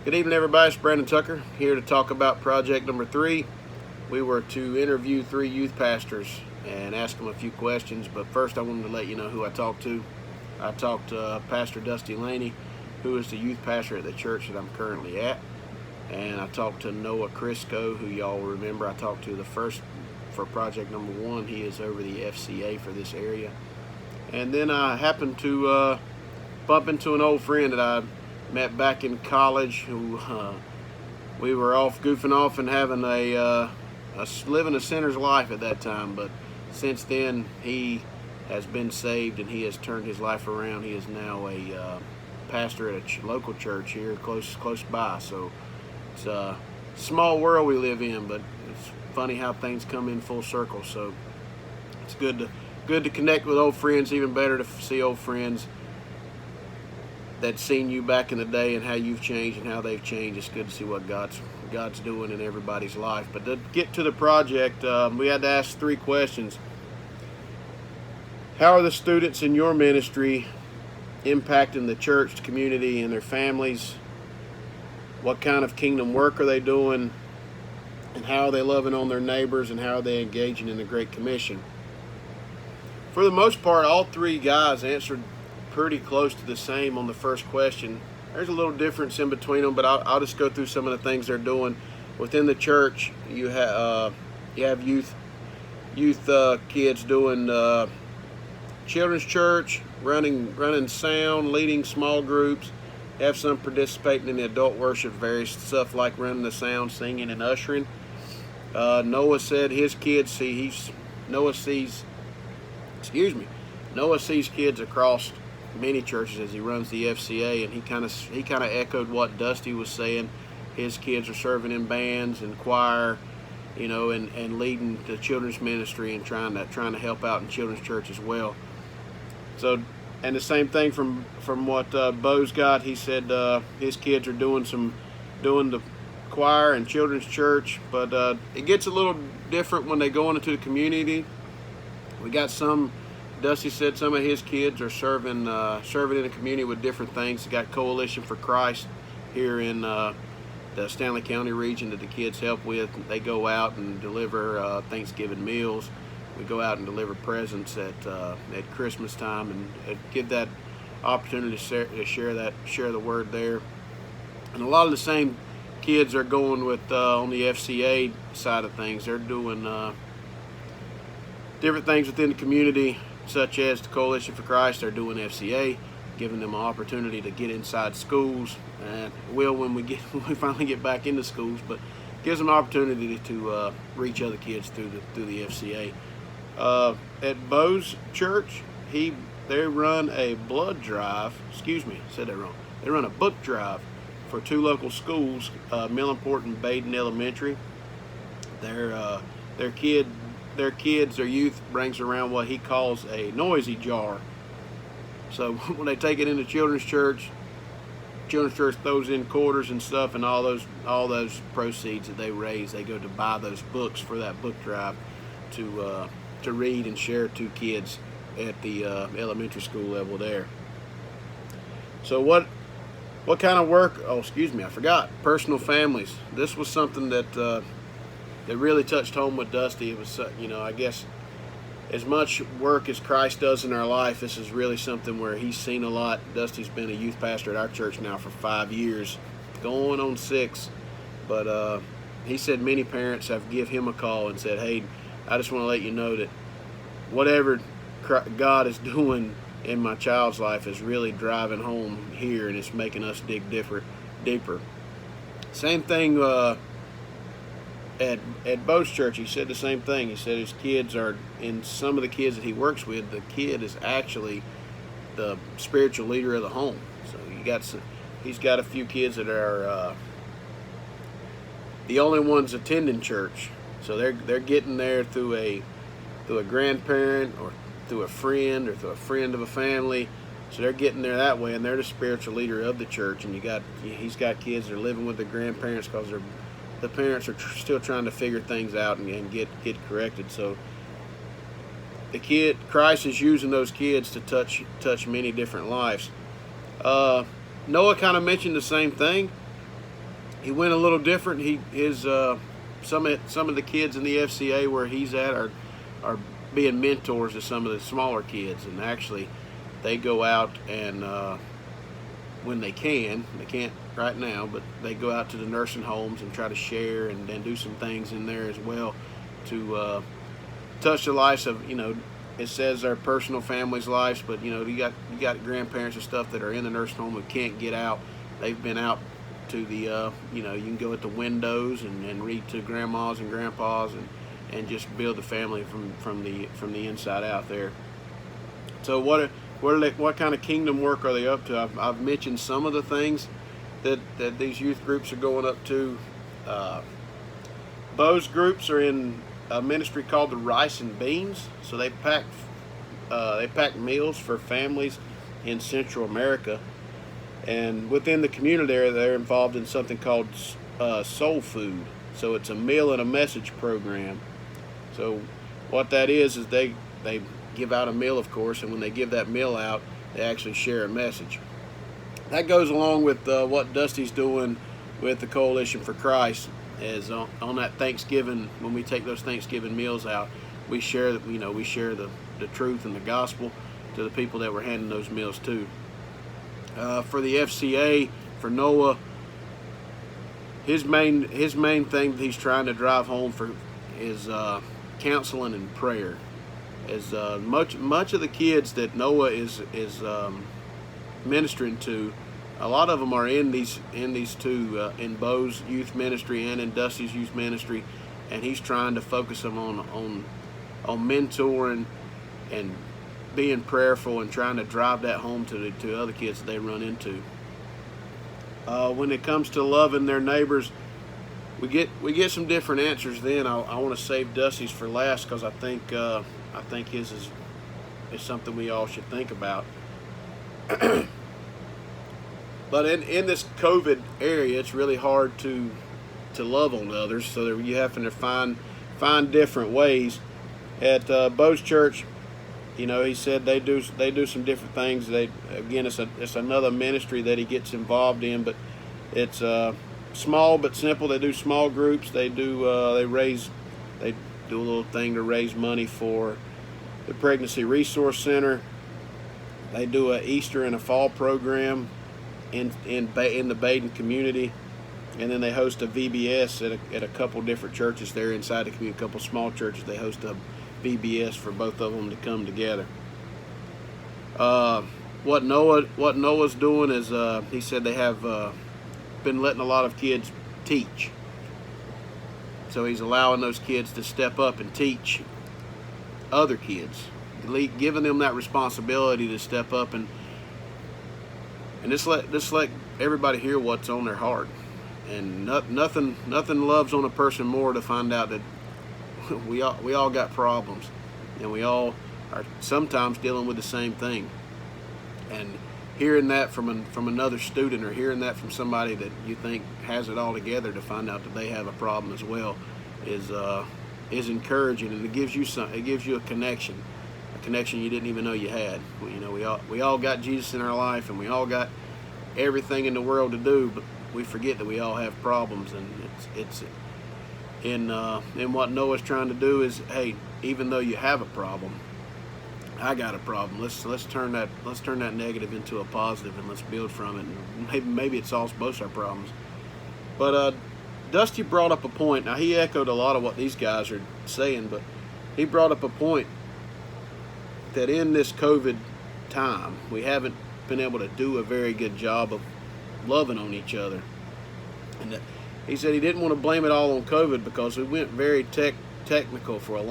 Good evening, everybody. It's Brandon Tucker here to talk about project number 3. We were to interview 3 youth pastors and ask them a few questions, but first I wanted to let you know who I talked to. I talked to Pastor Dusty Laney, who is the youth pastor at the church that I'm currently at, and I talked to Noah Crisco, who y'all remember I talked to the first for project number 1. He is over the FCA for this area. And then I happened to bump into an old friend that I met back in college, who we were off goofing off and having living a sinner's life at that time, but since then he has been saved and he has turned his life around. He is now a pastor at a local church here close by. So it's a small world we live in, but it's funny how things come in full circle. So it's good to connect with old friends. Even better to see old friends that's seen you back in the day and how you've changed and how they've changed. It's good to see what God's doing in everybody's life. But to get to the project, we had to ask 3 questions. How are the students in your ministry impacting the church, the community, and their families? What kind of kingdom work are they doing? And how are they loving on their neighbors? And how are they engaging in the Great Commission? For the most part, all 3 guys answered pretty close to the same on the first question. There's a little difference in between them, but I'll just go through some of the things they're doing within the church. You have youth kids doing children's church, running sound, leading small groups. You have some participating in the adult worship, various stuff like running the sound, singing, and ushering. Noah said his kids Noah sees kids across many churches as he runs the FCA, and he kind of echoed what Dusty was saying. His kids are serving in bands and choir, and leading the children's ministry and trying to help out in children's church as well. So, and the same thing from what Bo's got. He said his kids are doing the choir and children's church, but it gets a little different when they go into the community. We got Dusty said some of his kids are serving in the community with different things. They got Coalition for Christ here in the Stanley County region that the kids help with. They go out and deliver Thanksgiving meals. We go out and deliver presents at Christmas time and give that opportunity to share the word there. And a lot of the same kids are going with on the FCA side of things. They're doing different things within the community, such as the Coalition for Christ. They're doing FCA, giving them an opportunity to get inside schools, and when we finally get back into schools, but gives them an opportunity to reach other kids through the FCA. At Bo's church, they run a blood drive. Excuse me, I said that wrong. They run a book drive for 2 local schools, Millenport and Baden Elementary. Their youth brings around what he calls a noisy jar. So when they take it into children's church throws in quarters and stuff, and all those proceeds that they raise, they go to buy those books for that book drive to read and share to kids at the elementary school level there. So what kind of work? Oh, excuse me, I forgot. Personal families. This was something that really touched home with Dusty. It was, I guess, as much work as Christ does in our life, this is really something where he's seen a lot. Dusty's been a youth pastor at our church now for 5 years, going on 6. But he said many parents have give him a call and said, "Hey, I just want to let you know that whatever God is doing in my child's life is really driving home here, and it's making us dig deeper." Same thing at Bo's church. He said the same thing. He said his kids are, in some of the kids that he works with, the kid is actually the spiritual leader of the home. So he's got a few kids that are the only ones attending church. So they're getting there through a grandparent or through a friend or through a friend of a family. So they're getting there that way, and they're the spiritual leader of the church. And he's got kids that are living with their grandparents because the parents are still trying to figure things out and get corrected. So Christ is using those kids to touch many different lives. Noah kind of mentioned the same thing. he went a little different. Some of the kids in the FCA where he's at are being mentors to some of the smaller kids, and actually they go out and when they can't right now, but they go out to the nursing homes and try to share and do some things in there as well to touch the lives of, it says their personal families' lives, but you got grandparents and stuff that are in the nursing home who can't get out. They've been out to the you can go at the windows and read to grandmas and grandpas and just build the family from the inside out there. So what kind of kingdom work are they up to? I've mentioned some of the things that these youth groups are going up to. Those groups are in a ministry called the Rice and Beans. So they pack meals for families in Central America, and within the community there, they're involved in something called Soul Food. So it's a meal and a message program. So what that is they give out a meal, of course, and when they give that meal out, they actually share a message. That goes along with what Dusty's doing with the Coalition for Christ. Is on that Thanksgiving, when we take those Thanksgiving meals out, we share the truth and the gospel to the people that we're handing those meals to. For the FCA, for Noah, his main thing that he's trying to drive home for is counseling and prayer. As much of the kids that Noah is ministering to, a lot of them are in these two, in Bo's youth ministry and in Dusty's youth ministry, and he's trying to focus them on mentoring and being prayerful and trying to drive that home to other kids that they run into. When it comes to loving their neighbors, we get some different answers. Then I want to save Dusty's for last because I think his is something we all should think about. But in this COVID area, it's really hard to love on others. So you have to find different ways. At Bo's church, he said they do some different things. It's another ministry that he gets involved in, but it's small but simple. They do small groups. They do a little thing to raise money for the Pregnancy Resource Center. They do a Easter and a fall program in the Baden community, and then they host a VBS at a couple different churches there inside the community. A couple small churches, they host a VBS for both of them to come together. What Noah's doing is he said they have been letting a lot of kids teach. So he's allowing those kids to step up and teach other kids, giving them that responsibility to step up and just let everybody hear what's on their heart. And nothing loves on a person more to find out that we all got problems, and we all are sometimes dealing with the same thing. And hearing that from another student, or hearing that from somebody that you think has it all together, to find out that they have a problem as well, is encouraging, and it gives you a connection you didn't even know you had. We all got Jesus in our life, and we all got everything in the world to do, but we forget that we all have problems. And it's in what Noah's trying to do is, hey, even though you have a problem, I got a problem. Let's turn that negative into a positive, and let's build from it. And maybe it solves both our problems. But Dusty brought up a point. Now, he echoed a lot of what these guys are saying, but he brought up a point that in this COVID time, we haven't been able to do a very good job of loving on each other. And he said he didn't want to blame it all on COVID because we went very technical for a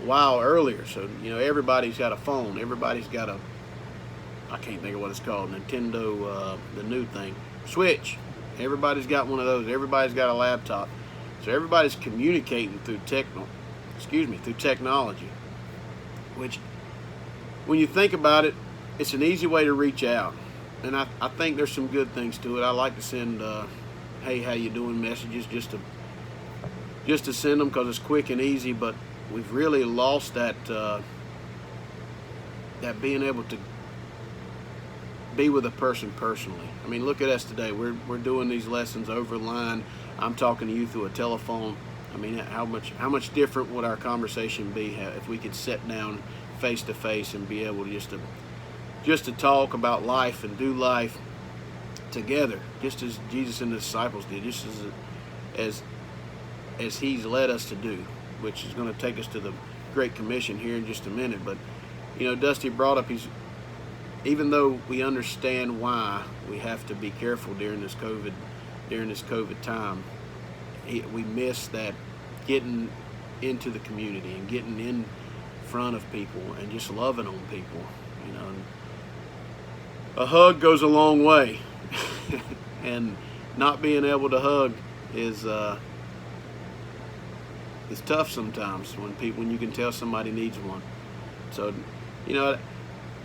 while earlier. So everybody's got a phone. Everybody's got I can't think of what it's called, Nintendo, the new thing, Switch. Everybody's got one of those. Everybody's got a laptop. So everybody's communicating through technology, which, when you think about it, it's an easy way to reach out. And I think there's some good things to it. I like to send hey, how you doing messages, just to send them, because it's quick and easy. But we've really lost that being able to be with a person personally. I mean, look at us today. We're doing these lessons over the line. I'm talking to you through a telephone. I mean, how much different would our conversation be if we could sit down face to face and be able to just to talk about life and do life together, just as Jesus and the disciples did, just as He's led us to do, which is going to take us to the Great Commission here in just a minute. But Dusty brought up even though we understand why we have to be careful during this COVID time, we miss that getting into the community and getting in front of people and just loving on people. A hug goes a long way, and not being able to hug is tough sometimes when you can tell somebody needs one. So,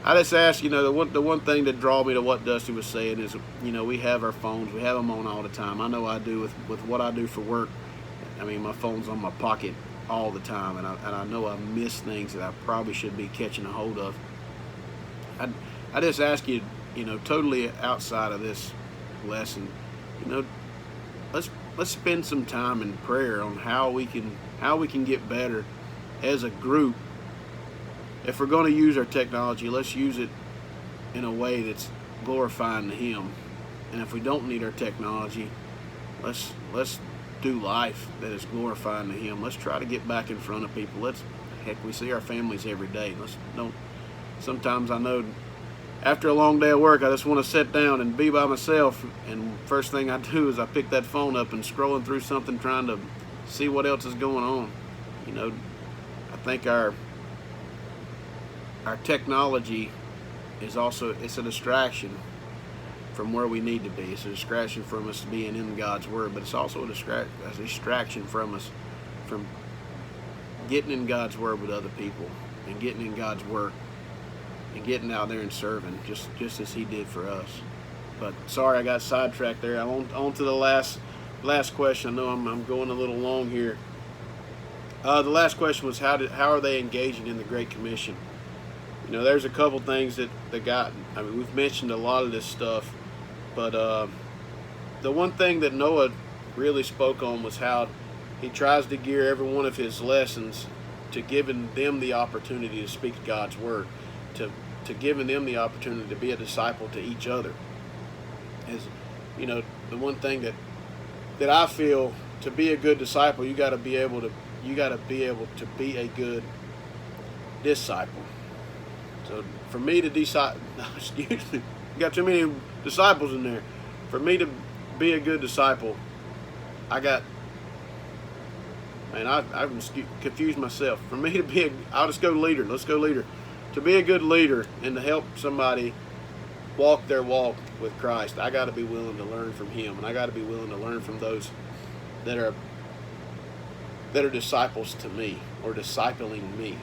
I just ask, the one thing that draw me to what Dusty was saying is, we have our phones, we have them on all the time. I know I do with what I do for work. I mean, my phone's on my pocket all the time, and I know I miss things that I probably should be catching a hold of. I just ask you, totally outside of this lesson, let's spend some time in prayer on how we can get better as a group. If we're going to use our technology, let's use it in a way that's glorifying to Him. And if we don't need our technology, let's do life that is glorifying to Him. Let's try to get back in front of people. We see our families every day. Sometimes I know after a long day of work, I just want to sit down and be by myself. And first thing I do is I pick that phone up and scrolling through something, trying to see what else is going on. I think our technology is it's a distraction from where we need to be. It's a distraction from us being in God's Word, but it's also a distraction from us from getting in God's Word with other people and getting in God's work and getting out there and serving just as He did for us. But sorry, I got sidetracked there. I'm on to the last question. I know I'm going a little long here. The last question was how are they engaging in the Great Commission? There's a couple things that we've mentioned a lot of this stuff, but the one thing that Noah really spoke on was how he tries to gear every one of his lessons to giving them the opportunity to speak God's Word, to giving them the opportunity to be a disciple to each other. As the one thing that I feel, to be a good disciple, you got to be able to be a good disciple. So for me to excuse me, you got too many disciples in there. For me to be a good disciple, I've confused myself. For me to I'll just go leader. Let's go leader. To be a good leader and to help somebody walk their walk with Christ, I got to be willing to learn from Him, and I got to be willing to learn from those that are disciples to me or discipling me.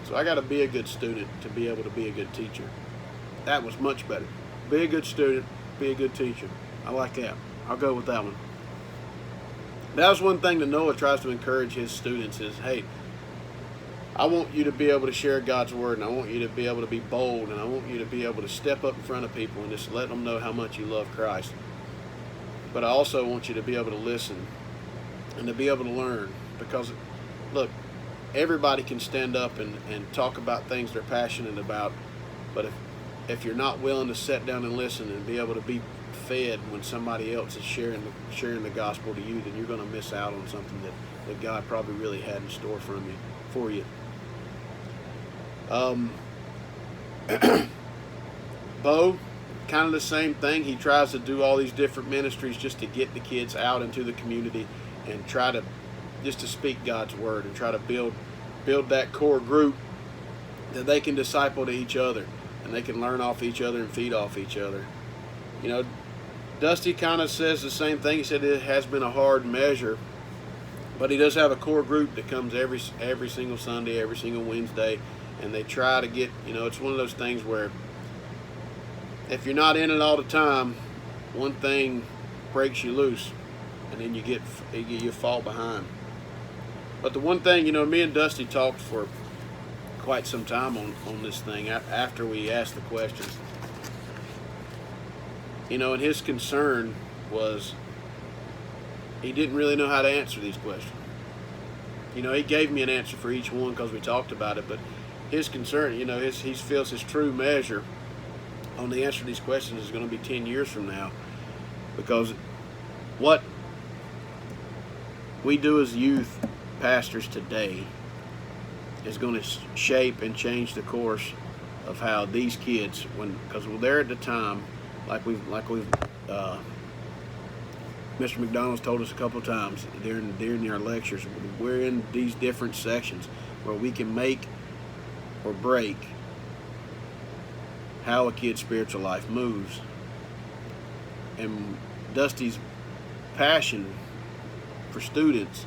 So I got to be a good student to be able to be a good teacher. That was much better. Be a good student, be a good teacher. I like that. I'll go with that one. That was one thing that Noah tries to encourage his students is, hey, I want you to be able to share God's Word, and I want you to be able to be bold, and I want you to be able to step up in front of people and just let them know how much you love Christ. But I also want you to be able to listen and to be able to learn, because, look, everybody can stand up and talk about things they're passionate about, but if you're not willing to sit down and listen and be able to be fed when somebody else is sharing the gospel to you, then you're going to miss out on something that God probably really had in store for you. Bo, kind of the same thing. He tries to do all these different ministries just to get the kids out into the community and try to just to speak God's Word and try to build that core group that they can disciple to each other and they can learn off each other and feed off each other. Dusty kind of says the same thing. He said it has been a hard measure, but he does have a core group that comes every single Sunday, every single Wednesday, and they try to get, it's one of those things where if you're not in it all the time, one thing breaks you loose, and then you fall behind. But the one thing, me and Dusty talked for quite some time on this thing after we asked the questions. You know, and his concern was he didn't really know how to answer these questions. You know, he gave me an answer for each one because we talked about it, but his concern, you know, he feels his true measure on the answer to these questions is going to be 10 years from now, because what we do as youth pastors today is going to shape and change the course of how these kids, because we're there at the time, like we've Mr. McDonald's told us a couple of times during our lectures, we're in these different sections where we can make or break how a kid's spiritual life moves. And Dusty's passion for students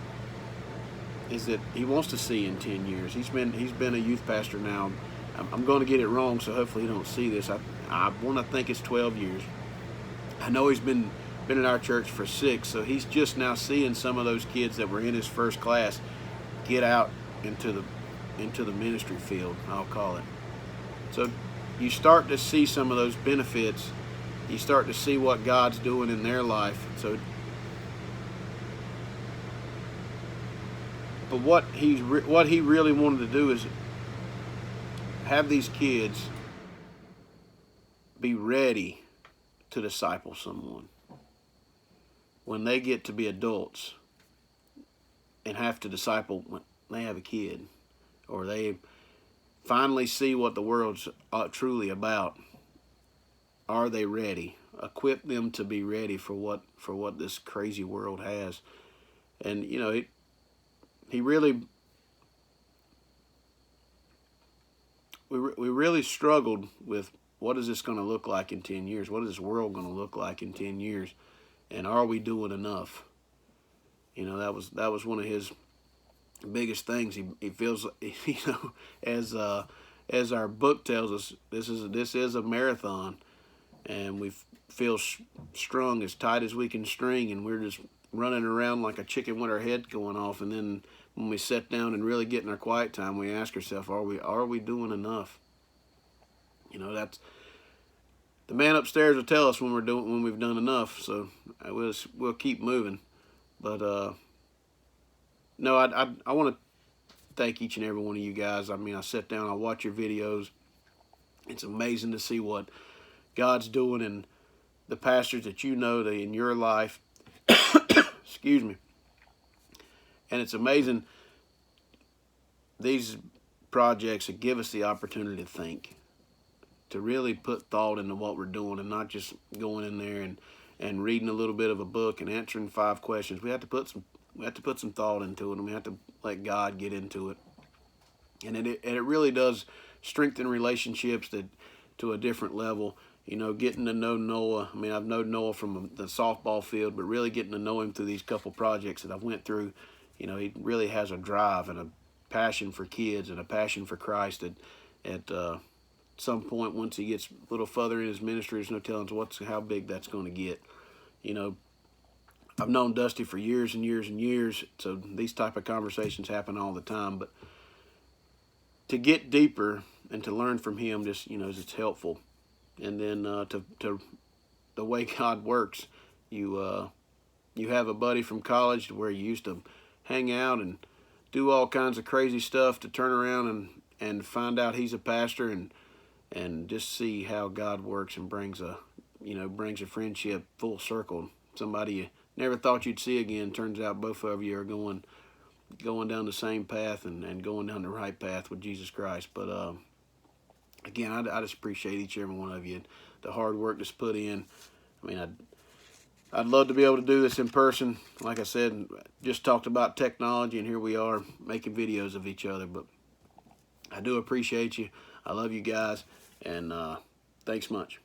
is that he wants to see in 10 years. He's been a youth pastor now. I'm going to get it wrong, so hopefully he don't see this. I want to think it's 12 years. I know he's been in our church for 6, so he's just now seeing some of those kids that were in his first class get out into the ministry field, I'll call it. So you start to see some of those benefits. You start to see what God's doing in their life. So, but what he really wanted to do is have these kids be ready to disciple someone when they get to be adults and have to disciple when they have a kid, or they finally see what the world's truly about. Are they ready? Equip them to be ready for what this crazy world has. And you know, we really struggled with, what is this going to look like in 10 years? What is this world going to look like in 10 years? And are we doing enough? You know, that was one of his biggest things. He feels, you know, as our book tells us, this is a marathon, and we feel strung as tight as we can string, and we're just running around like a chicken with our head going off. And then when we sit down and really get in our quiet time, we ask ourselves, are we doing enough? You know, that's the man upstairs will tell us when we've done enough. So we'll keep moving. But no, I want to thank each and every one of you guys. I mean, I sit down, I watch your videos. It's amazing to see what God's doing in the pastors that you know, in your life. Excuse me. And it's amazing, these projects that give us the opportunity to think, to really put thought into what we're doing, and not just going in there and reading a little bit of a book and answering 5 questions. We have to put some thought into it, and we have to let God get into it. And it really does strengthen relationships to a different level. You know, getting to know Noah. I mean, I've known Noah from the softball field, but really getting to know him through these couple projects that I've went through. You know, he really has a drive and a passion for kids and a passion for Christ at some point, once he gets a little further in his ministry, there's no telling how big that's going to get. You know, I've known Dusty for years and years and years, so these type of conversations happen all the time. But to get deeper and to learn from him, just, you know, it's helpful. And then to the way God works, you have a buddy from college where you used to hang out and do all kinds of crazy stuff, to turn around and find out he's a pastor, and just see how God works and brings a friendship full circle. Somebody you never thought you'd see again, turns out both of you are going down the same path and going down the right path with Jesus Christ. But again, I just appreciate each and every one of you, the hard work that's put in. I mean, I'd love to be able to do this in person. Like I said, just talked about technology, and here we are making videos of each other. But I do appreciate you. I love you guys, and thanks much.